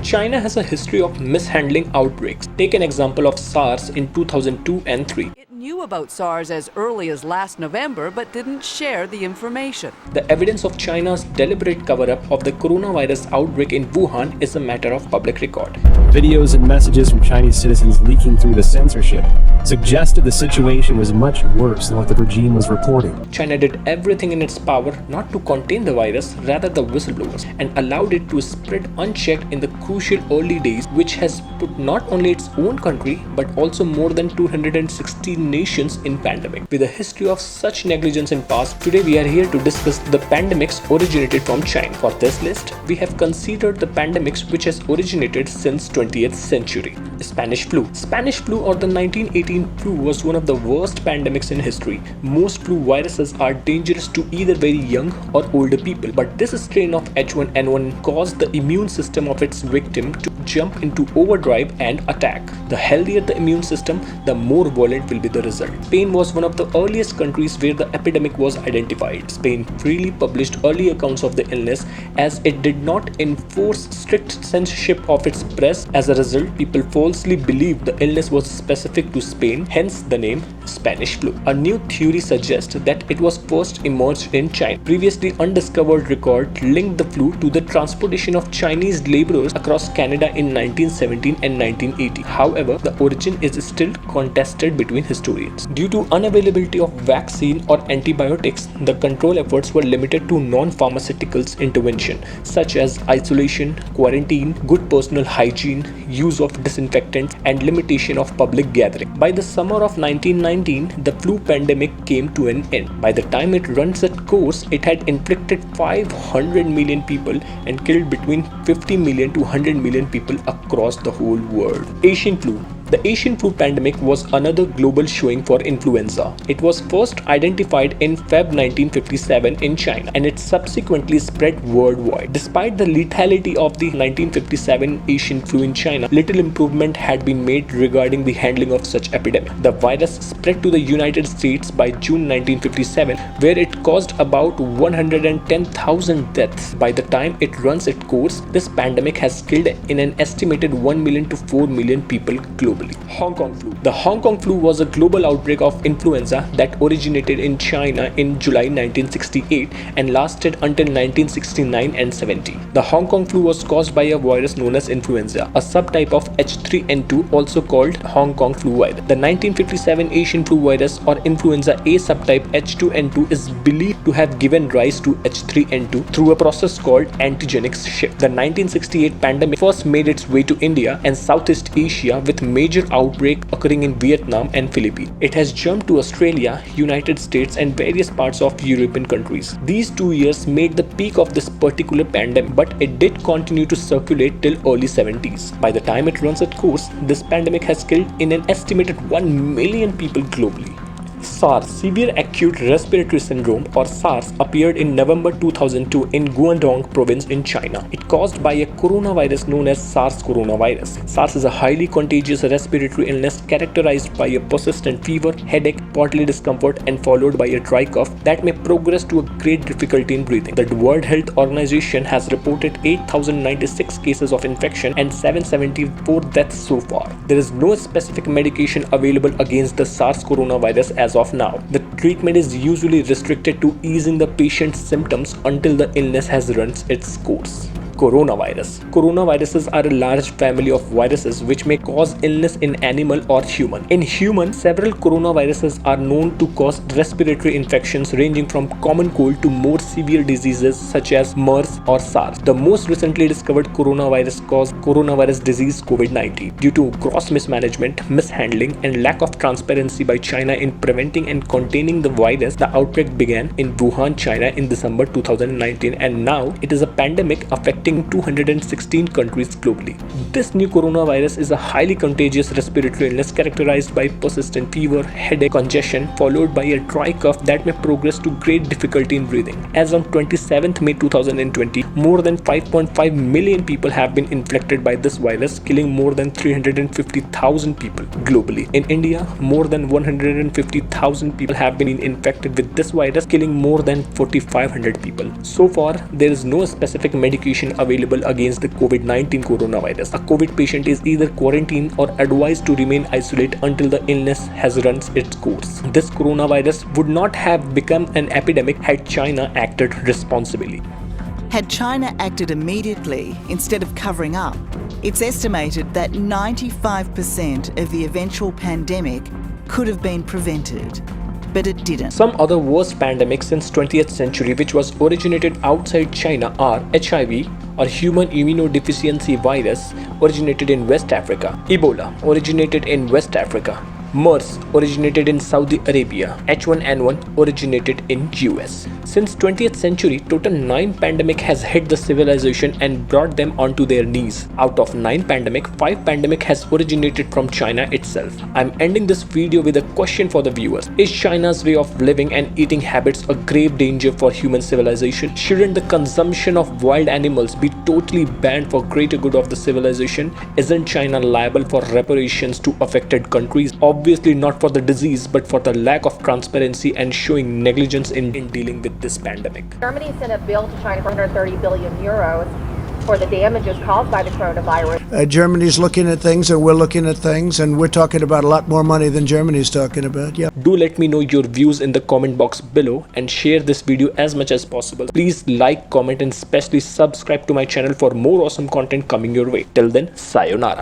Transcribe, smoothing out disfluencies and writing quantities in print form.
China has a history of mishandling outbreaks. Take an example of SARS in 2002 and 3. It knew about SARS as early as last November but didn't share the information. The evidence of China's deliberate cover-up of the coronavirus outbreak in Wuhan is a matter of public record. Videos and messages from Chinese citizens leaking through the censorship suggested the situation was much worse than what the regime was reporting. China did everything in its power not to contain the virus, rather the whistleblowers, and allowed it to spread unchecked in the crucial early days, which has put not only its own country but also more than 260 nations in pandemic. With a history of such negligence in past, today we are here to discuss the pandemics originated from China. For this list, we have considered the pandemics which has originated since 20th century. Spanish flu. Spanish flu or the 1918 flu was one of the worst pandemics in history. Most flu viruses are dangerous to either very young or older people, but this strain of H1N1 caused the immune system of its victim to jump into overdrive and attack. The healthier the immune system, the more violent will be the result. Spain was one of the earliest countries where the epidemic was identified. Spain freely published early accounts of the illness as it did not enforce strict censorship of its press. As a result, people falsely believed the illness was specific to Spain, hence the name Spanish flu. A new theory suggests that it was first emerged in China. Previously undiscovered record linked the flu to the transportation of Chinese laborers across Canada in 1917 and 1980. However, the origin is still contested between historians. Due to unavailability of vaccine or antibiotics, the control efforts were limited to non-pharmaceuticals intervention such as isolation, quarantine, good personal hygiene, use of disinfectants, and limitation of public gathering. By the summer of 1919, the flu pandemic came to an end. By the time it runs its course, it had inflicted 500 million people and killed between 50 million to 100 million people across the whole world. Asian flu. The Asian flu pandemic was another global showing for influenza. It was first identified in Feb 1957 in China and it subsequently spread worldwide. Despite the lethality of the 1957 Asian flu in China, little improvement had been made regarding the handling of such epidemic. The virus spread to the United States by June 1957, where it caused about 110,000 deaths. By the time it runs its course, this pandemic has killed in an estimated 1 million to 4 million people globally. Hong Kong flu. The Hong Kong flu was a global outbreak of influenza that originated in China in July 1968 and lasted until 1969 and 70. The Hong Kong flu was caused by a virus known as influenza, a subtype of H3N2 also called Hong Kong flu virus. The 1957 Asian flu virus or influenza A subtype H2N2 is believed to have given rise to H3N2 through a process called antigenic shift. The 1968 pandemic first made its way to India and Southeast Asia with major outbreak occurring in Vietnam and Philippines. It has jumped to Australia, United States and various parts of European countries. These 2 years made the peak of this particular pandemic, but it did continue to circulate till early 70s. By the time it runs its course, this pandemic has killed in an estimated 1 million people globally. SARS, Severe Acute Respiratory Syndrome or SARS, appeared in November 2002 in Guangdong province in China. It caused by a coronavirus known as SARS coronavirus. SARS is a highly contagious respiratory illness characterized by a persistent fever, headache, bodily discomfort and followed by a dry cough that may progress to a great difficulty in breathing. The World Health Organization has reported 8,096 cases of infection and 774 deaths so far. There is no specific medication available against the SARS coronavirus as of now. The treatment is usually restricted to easing the patient's symptoms until the illness has run its course. Coronavirus. Coronaviruses are a large family of viruses which may cause illness in animal or human. In human, several coronaviruses are known to cause respiratory infections ranging from common cold to more severe diseases such as MERS or SARS. The most recently discovered coronavirus caused coronavirus disease COVID-19. Due to gross mismanagement, mishandling and lack of transparency by China in preventing and containing the virus, the outbreak began in Wuhan, China in December 2019 and now it is a pandemic affecting 216 countries globally. This new coronavirus is a highly contagious respiratory illness characterized by persistent fever, headache, congestion, followed by a dry cough that may progress to great difficulty in breathing. As on 27th May 2020, more than 5.5 million people have been infected by this virus, killing more than 350,000 people globally. In India, more than 150,000 people have been infected with this virus, killing more than 4,500 people. So far, there is no specific medication available against the COVID-19 coronavirus. A COVID patient is either quarantined or advised to remain isolated until the illness has run its course. This coronavirus would not have become an epidemic had China acted responsibly. Had China acted immediately instead of covering up, it's estimated that 95% of the eventual pandemic could have been prevented. But it didn't. Some other worst pandemics since 20th century which was originated outside China are HIV or human immunodeficiency virus originated in West Africa, Ebola originated in West Africa, MERS originated in Saudi Arabia, H1N1 originated in US. Since 20th century, total 9 pandemic has hit the civilization and brought them onto their knees. Out of 9 pandemic, 5 pandemic has originated from China itself. I'm ending this video with a question for the viewers. Is China's way of living and eating habits a grave danger for human civilization? Shouldn't the consumption of wild animals be totally banned for greater good of the civilization? Isn't China liable for reparations to affected countries? Obviously not for the disease, but for the lack of transparency and showing negligence in dealing with this pandemic. Germany sent a bill to China for 130 billion euros for the damages caused by the coronavirus. Germany's looking at things, and we're looking at things, and we're talking about a lot more money than Germany's talking about. Yeah. Do let me know your views in the comment box below and share this video as much as possible. Please like, comment, and especially subscribe to my channel for more awesome content coming your way. Till then, sayonara.